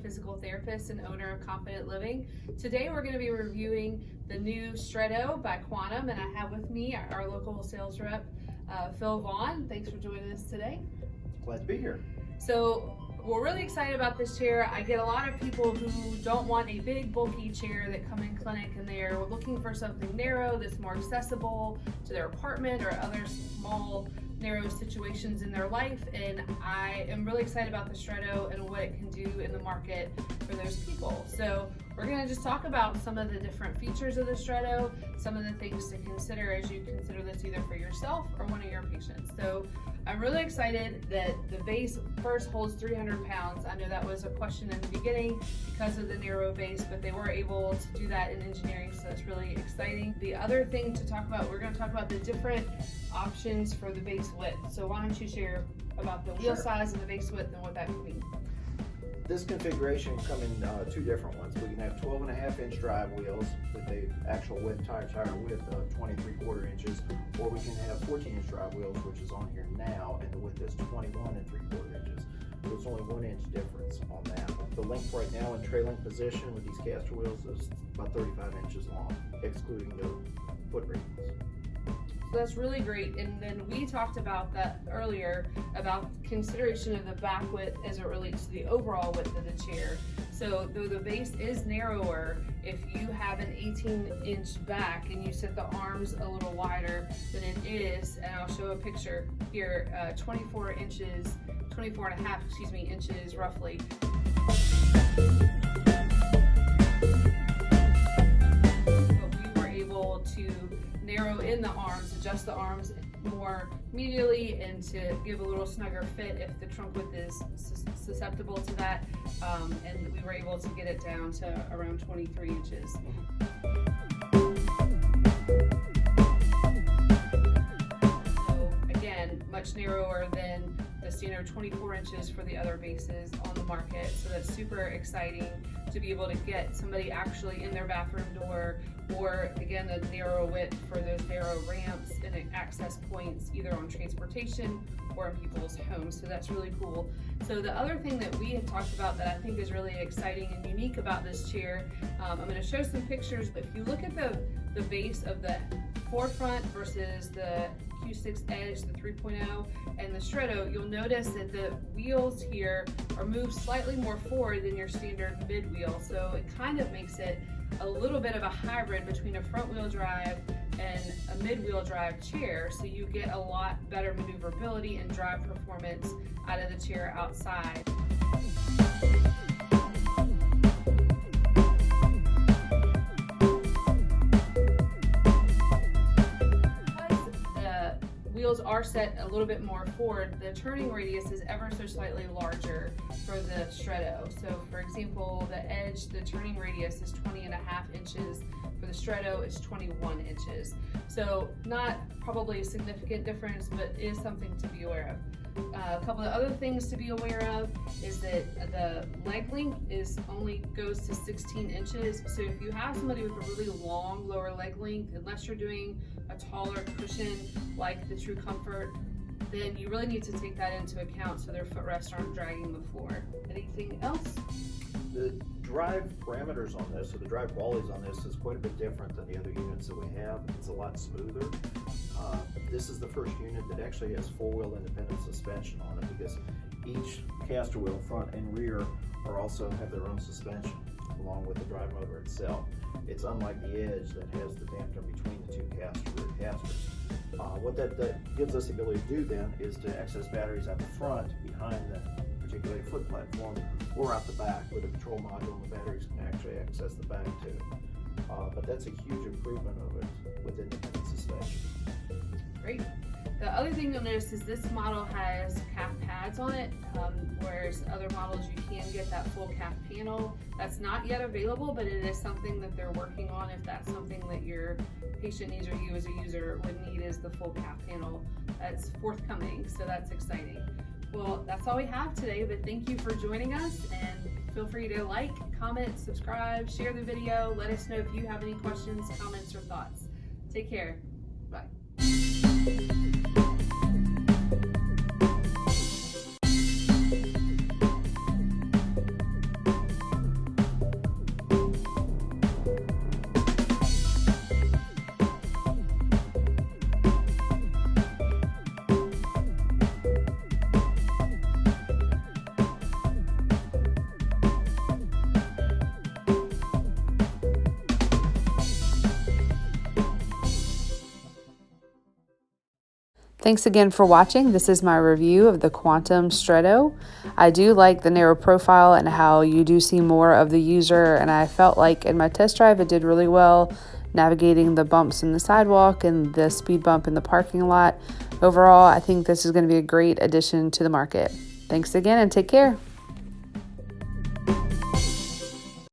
physical therapist and owner of Confident Living. Today we're going to be reviewing the new Stretto by Quantum, and I have with me our local sales rep, Phil Vaughn. Thanks for joining us today. Glad to be here. So we're really excited about this chair. I get a lot of people who don't want a big bulky chair that come in clinic, and they're looking for something narrow that's more accessible to their apartment or other small narrow situations in their life, and I am really excited about the Stretto and what it can do in the market for those people. So we're going to just talk about some of the different features of the Stretto, some of the things to consider as you consider this either for yourself or one of your patients. So I'm really excited that the base first holds 300 pounds. I know that was a question in the beginning because of the narrow base, but they were able to do that in engineering, so that's really exciting. The other thing to talk about, we're going to talk about the different options for the base width. So why don't you share about the wheel size and the base width and what that can mean? This configuration can come in two different ones. We can have 12.5-inch drive wheels with the actual width, tire width of 20.75 inches, or we can have 14-inch drive wheels, which is on here now, and the width is 21.75 inches. So it's only 1 inch difference on that. The length right now in trailing position with these caster wheels is about 35 inches long, excluding the foot rails. So that's really great. And then we talked about that earlier about consideration of the back width as it relates to the overall width of the chair. So though the base is narrower, if you have an 18-inch back and you set the arms a little wider than it is, and I'll show a picture here, 24 inches, 24.5, inches roughly. But we were able to narrow in the arms, adjust the arms more immediately, and to give a little snugger fit if the trunk width is susceptible to that, and we were able to get it down to around 23 inches. So again, much narrower than the standard 24 inches for the other bases on the market, so that's super exciting to be able to get somebody actually in their bathroom door, or again the narrow width for those narrow ramps and access points either on transportation or in people's homes. So that's really cool. So the other thing that we had talked about that I think is really exciting and unique about this chair, I'm going to show some pictures, but if you look at the base of the forefront versus the Q6 Edge, the 3.0, and the Stretto, you'll notice that the wheels here are moved slightly more forward than your standard mid wheel. So it kind of makes it a little bit of a hybrid between a front wheel drive and a mid wheel drive chair. So you get a lot better maneuverability and drive performance out of the chair outside. Wheels are set a little bit more forward, the turning radius is ever so slightly larger for the Stretto. So for example, the Edge, the turning radius is 20.5 inches. For the Stretto, it's 21 inches. So not probably a significant difference, but is something to be aware of. A couple of other things to be aware of is that the leg length only goes to 16 inches. So if you have somebody with a really long lower leg length, unless you're doing a taller cushion like the True Comfort, then you really need to take that into account so their footrests aren't dragging the floor. Anything else? The drive parameters on this, or the drive qualities on this, is quite a bit different than the other units that we have. It's a lot smoother. This is the first unit that actually has four-wheel independent suspension on it, because each caster wheel, front and rear, also have their own suspension along with the drive motor itself. It's unlike the Edge that has the dampener between the two rear casters. What that gives us the ability to do then is to access batteries at the front behind the articulated foot platform, or out the back with a control module, and the batteries can actually access the back too. But that's a huge improvement of it with independent suspension. Great. The other thing you'll notice is this model has calf pads on it, whereas other models you can get that full calf panel. That's not yet available, but it is something that they're working on if that's something that your patient needs or you as a user would need, is the full calf panel. That's forthcoming, so that's exciting. Well, that's all we have today, but thank you for joining us, and feel free to like, comment, subscribe, share the video. Let us know if you have any questions, comments, or thoughts. Take care. Bye. Thanks again for watching. This is my review of the Quantum Stretto. I do like the narrow profile and how you do see more of the user, and I felt like in my test drive it did really well navigating the bumps in the sidewalk and the speed bump in the parking lot. Overall, I think this is going to be a great addition to the market. Thanks again and take care.